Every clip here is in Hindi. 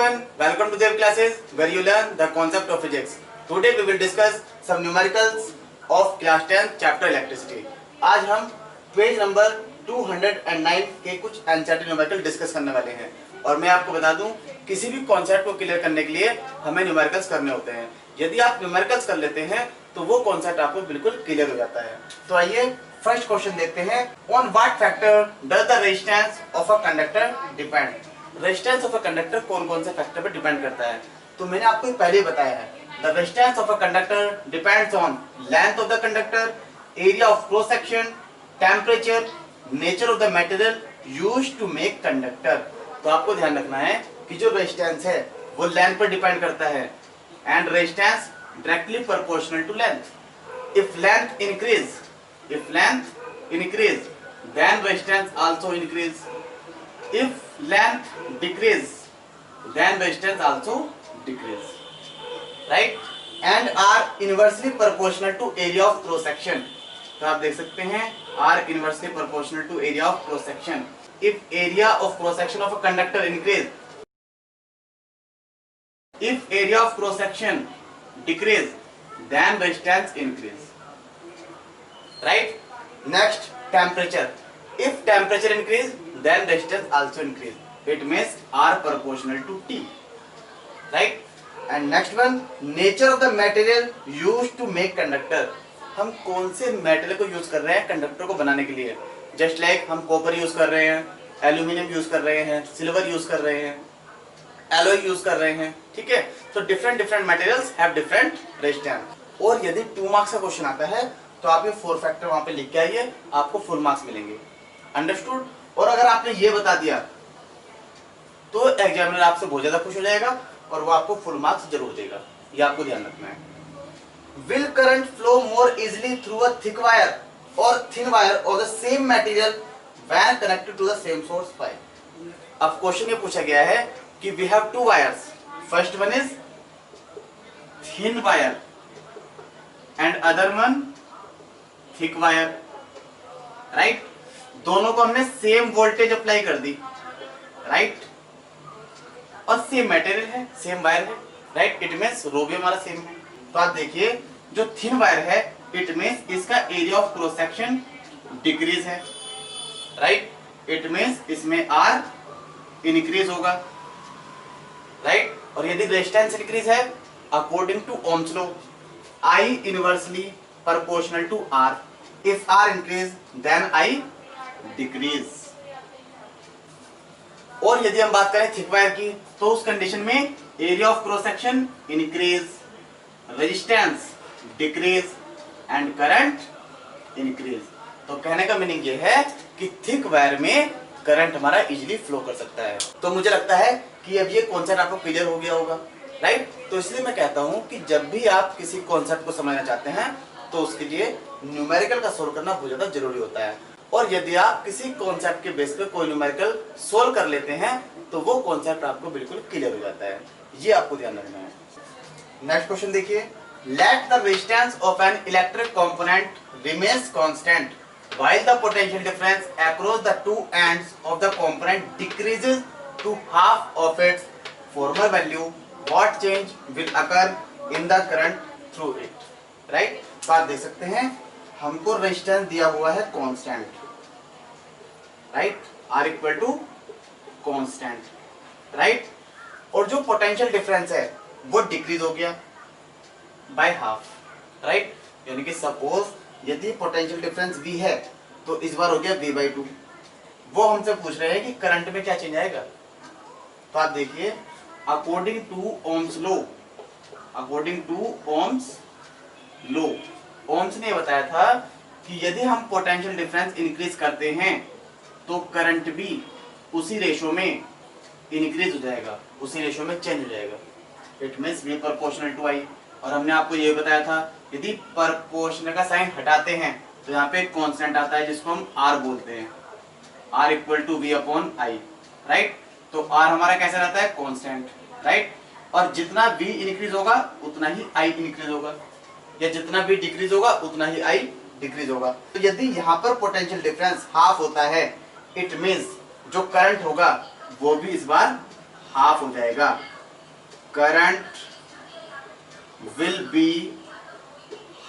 everyone, welcome to their classes where you learn the concept of physics. Today we will discuss some numericals of class 10 chapter electricity. आज हम पेज नंबर 209 के कुछ एनसीईआरटी न्यूमेरिकल डिस्कस करने वाले हैं और मैं आपको बता दूं किसी भी कॉन्सेप्ट को क्लियर करने के लिए हमें न्यूमेरिकल्स करने होते हैं। यदि आप न्यूमेरिकल्स कर लेते हैं तो वो कॉन्सेप्ट आपको बिल्कुल क्लियर हो जाता है। तो आइए फर्स्ट क्वेश्चन देखते हैं। On what factor does the resistance of a conductor depend. Resistance of a conductor कौन कौन से फैक्टर पर डिपेंड करता है? तो मैंने आपको पहले ही बताया है, the resistance of a conductor depends on length of the conductor, area of cross section, temperature, nature of the material used to make conductor. तो आपको ध्यान रखना है कि जो रेजिस्टेंस है वो लेंथ पर डिपेंड करता है and resistance directly proportional to length. If length increase then resistance also increase. If length decrease then resistance also decrease, right? And are inversely proportional to area of cross section. तो आप देख सकते हैं are inversely proportional to area of cross section. If area of cross section of a conductor increase, if area of cross section decrease then resistance increase, right? Next, temperature. If temperature increase then resistance also increase. It means R proportional to T, right? And next one, nature of the material used to make conductor. हम कौन से मेटेरियल को यूज कर रहे हैं कंडक्टर को बनाने के लिए? जस्ट लाइक हम कॉपर यूज कर रहे हैं, एल्यूमिनियम यूज कर रहे हैं, सिल्वर यूज कर रहे हैं, एलॉय यूज कर रहे हैं, ठीक है? तो different materials have different resistance. और यदि 2 मार्क्स का क्वेश्चन आता है तो आप ये 4 फैक्टर वहां पे लिख के आइए, आपको फुल मार्क्स मिलेंगे। अंडरस्टूड? और अगर आपने ये बता दिया तो एग्जामिनर आपसे बहुत ज्यादा खुश हो जाएगा और वो आपको फुल मार्क्स जरूर देगा। ये आपको ध्यान रखना है। Will current flow more easily through a thick wire और thin wire of the same material when connected to the same source pipe. अब क्वेश्चन ये पूछा गया है कि we have 2 wires, first one is thin wire and other one thick wire, right? दोनों को हमने सेम वोल्टेज अप्लाई कर दी, राइट? और सेम मटेरियल है, सेम वायर है, राइट? इट मींस रो भी हमारा सेम है। तो आप देखिए जो थिन वायर है इट मींस इसका area of cross section decrease है, राइट? इट मींस इसमें आर इंक्रीज होगा, राइट? और यदि रेजिस्टेंस इंक्रीज है according to Ohm's law, I inversely proportional to R. If R increase then I decrease. और यदि हम बात करें थिक वायर की तो उस कंडीशन में area of cross section increase, resistance decrease and current increase. तो कहने का मीनिंग ये है कि थिक वायर में करंट हमारा इजीली फ्लो कर सकता है। तो मुझे लगता है कि अब ये कॉन्सेप्ट आपको क्लियर हो गया होगा, राइट? तो इसलिए मैं कहता हूं कि जब भी आप किसी कॉन्सेप्ट को समझना चाहते हैं तो उसके लिए न्यूमेरिकल का सोल्व करना बहुत ज्यादा जरूरी होता है। और यदि आप किसी कॉन्सेप्ट के बेस पे कोई न्यूमेरिकल सोल्व कर लेते हैं तो वो कॉन्सेप्ट आपको बिल्कुल क्लियर हो जाता है। ये आपको ध्यान रखना है। नेक्स्ट क्वेश्चन देखिए। Let the resistance of an electric component remains constant while the potential difference across the 2 ends of the component decreases to half of its former value, what change will occur in the current through it, right? तो आप देख सकते हैं हमको रेजिस्टेंस दिया हुआ है constant, right? R equal to constant, right? और जो पोटेंशियल डिफरेंस है वो डिक्रीज हो गया बाय हाफ, राइट? यानी कि सपोज यदि पोटेंशियल डिफरेंस V है तो इस बार हो गया V/2। वो हमसे पूछ रहे हैं कि करंट में क्या चेंज आएगा। तो आप देखिए according to Ohm's law, Ohm's ने बताया था कि यदि हम पोटेंशियल डिफरेंस इंक्रीज करते हैं तो करंट भी उसी रेशो में इंक्रीज हो जाएगा, उसी रेशो में चेंज हो जाएगा। It means V proportional to I। और हमने आपको ये बताया था यदि प्रोपोर्शनल का साइन हटाते हैं तो यहाँ पे एक कांस्टेंट आता है जिसको हम R बोलते हैं, R equal to V/I, right? तो R हमारा कैसा रहता है? Constant, right? और जितना V इंक्रीज होगा उतना ही I इंक्रीज होगा, या जितना भी डिक्रीज होगा उतना ही I डिक्रीज होगा। तो यदि यहाँ पर पोटेंशियल डिफरेंस हाफ होता है इट मींस जो करंट होगा वो भी इस बार हाफ हो जाएगा। current will be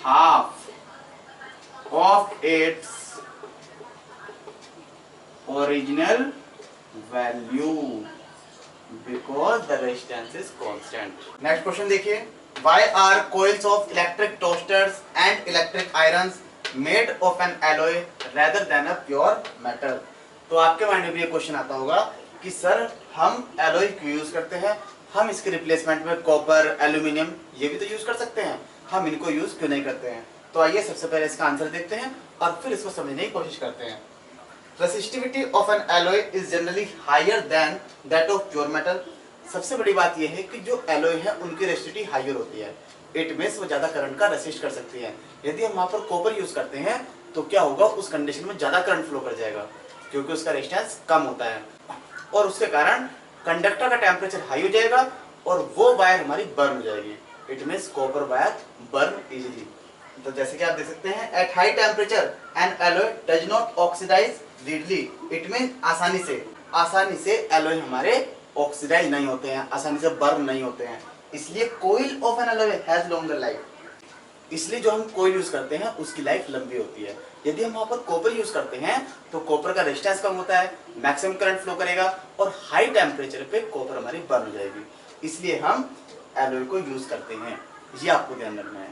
half of its original value because the resistance is constant. Next question देखिए, why are coils of electric toasters and electric irons made of an alloy rather than a pure metal? तो आपके माइंड में भी ये क्वेश्चन आता होगा कि सर हम एलॉय क्यों यूज करते हैं, हम इसके रिप्लेसमेंट में कॉपर, एल्यूमिनियम ये भी तो यूज कर सकते हैं, हम इनको यूज क्यों नहीं करते हैं? तो आइए सबसे पहले इसका आंसर देखते हैं और फिर इसको समझने की कोशिश करते हैं। Resistivity of an alloy is generally higher than that of pure metal. सबसे बड़ी बात यह है कि जो एलॉय है उनकी रेसिस्टिविटी हायर होती है, इट मींस वो ज्यादा करंट का रेसिस्ट कर सकती है। यदि हम वहां पर कॉपर यूज करते हैं तो क्या होगा, उस कंडीशन में ज्यादा करंट फ्लो कर जाएगा क्योंकि उसका रेजिस्टेंस कम होता है और उसके कारण कंडक्टर का टेम्परेचर हाई हो जाएगा और वो वायर हमारी बर्न हो जाएगी। It means copper wire burn easily. तो जैसे कि आप देख सकते हैं, at high temperature an alloy does not oxidise readily. It means आसानी से एलॉय हमारे ऑक्सीडाइज नहीं होते हैं, आसानी से बर्न नहीं होते हैं। इसलिए coil of an alloy has longer life. इसलिए जो हम कोइल यूज करते हैं उसकी लाइफ लंबी होती है। यदि हम वहां पर कॉपर यूज करते हैं तो कॉपर का रेजिस्टेंस कम होता है, मैक्सिमम करंट फ्लो करेगा और हाई टेम्परेचर पे कॉपर हमारी बर्न हो जाएगी। इसलिए हम एलॉय को यूज करते हैं, ये आपको ध्यान रखना है।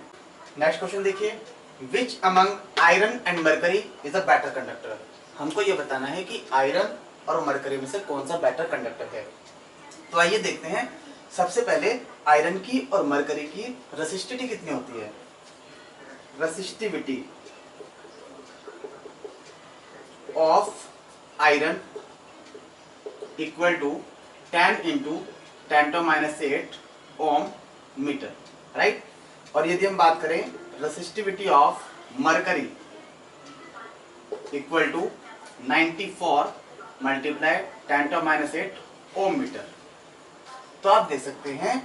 नेक्स्ट क्वेश्चन देखिए, which among iron and mercury is a better conductor. हमको ये बताना है कि आयरन और मरकरी में से कौन सा बेटर कंडक्टर है। तो आइए देखते हैं। सबसे पहले आयरन की और मरकरी की रेसिस्टिविटी कितनी होती है। Resistivity of iron equal to 10 into 10⁻⁸ ohm metre, right. और यदि हम बात करें resistivity of mercury equal to 94 × 10⁻⁸ ohm metre, तो आप देख सकते हैं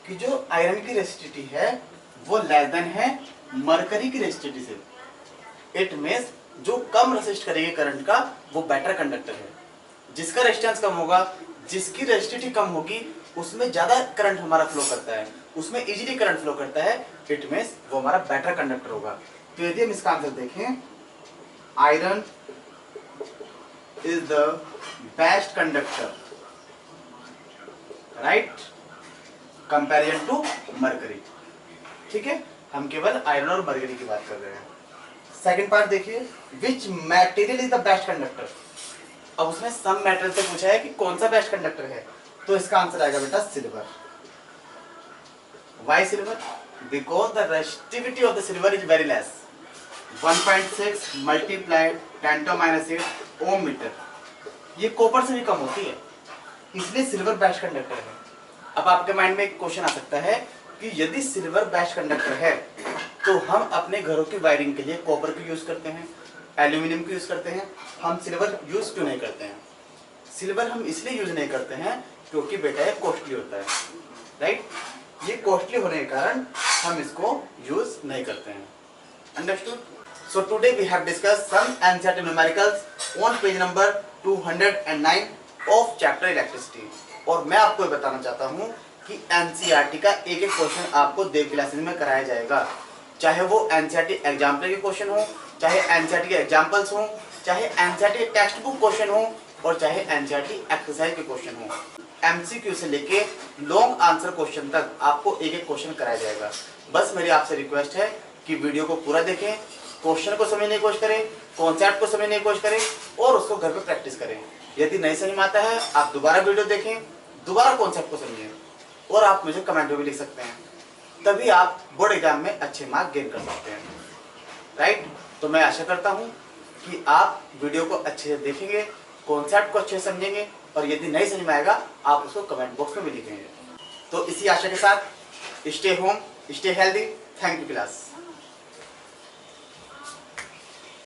कि जो आयरन की रेसिस्टिविटी है वो लेस देन है मरकरी की रेसिस्टिविटी से। इट मींस जो कम रेसिस्ट करेगी करंट का वो बेटर कंडक्टर है। जिसका रेजिस्टेंस कम होगा, जिसकी रेसिस्टिविटी कम होगी, उसमें ज्यादा करंट हमारा फ्लो करता है, उसमें इजीली करंट फ्लो करता है। इट मींस वो हमारा बेटर कंडक्टर होगा। तो यदि हम इसका आंसर देखें, iron is the best conductor, right, comparison to mercury. ठीक है, हम केवल आयरन और मरकरी की बात कर रहे हैं। सेकंड पार्ट देखिए, which material is the best conductor. अब उसने सम मेटल से पूछा है कि कौन सा बेस्ट कंडक्टर है, तो इसका आंसर आएगा बेटा silver. Why silver? Because the resistivity of the silver is very less, 1.6 × 10⁻⁸ ohm metre. ये कॉपर से भी कम होती है, इसलिए सिल्वर बेस्ट कंडक्टर है। अब आपके माइंड में एक क्वेश्चन आ सकता है कि यदि सिल्वर बेस्ट कंडक्टर है तो हम अपने घरों की वायरिंग के लिए कॉपर को यूज करते हैं, एल्यूमिनियम को यूज करते हैं, हम सिल्वर यूज क्यों नहीं करते हैं? सिल्वर हम इसलिए यूज नहीं करते हैं क्योंकि बेटा ये कॉस्टली होता है, राइट। ये कॉस्टली होने के कारण हम इसको यूज नहीं करते हैं। Understood? So today we have discussed some NCERT numericals on page number 209 of chapter electricity. और मैं आपको बताना चाहता हूँ कि एनसीईआरटी का एक एक क्वेश्चन आपको डे क्लासेस में कराया जाएगा, चाहे वो एनसीईआरटी एग्जाम्पल के क्वेश्चन हो, चाहे एनसीईआरटी के एग्जाम्पल्स हो, चाहे एनसीईआरटी टेक्स्ट बुक क्वेश्चन हो और चाहे एनसीईआरटी एक्सरसाइज के क्वेश्चन हो। एमसीक्यू से लेके लॉन्ग आंसर क्वेश्चन तक आपको एक एक क्वेश्चन कराया जाएगा। बस मेरी आपसे रिक्वेस्ट है कि वीडियो को पूरा देखें, क्वेश्चन को समझने की कोशिश करें, कॉन्सेप्ट को समझने की कोशिश करें और उसको घर पे प्रैक्टिस करें। यदि नहीं समझ में आता है आप दोबारा वीडियो देखें, दोबारा कॉन्सेप्ट को समझें और आप मुझे कमेंट में भी लिख सकते हैं, तभी आप बोर्ड एग्जाम में अच्छे मार्क गेन कर सकते हैं, राइट। तो मैं आशा करता हूं कि आप वीडियो को अच्छे से देखेंगे, कॉन्सेप्ट को अच्छे से समझेंगे और यदि नहीं समझ में आएगा आप उसको कमेंट बॉक्स में भी लिखेंगे। तो इसी आशा के साथ stay home, stay healthy. Thank you class.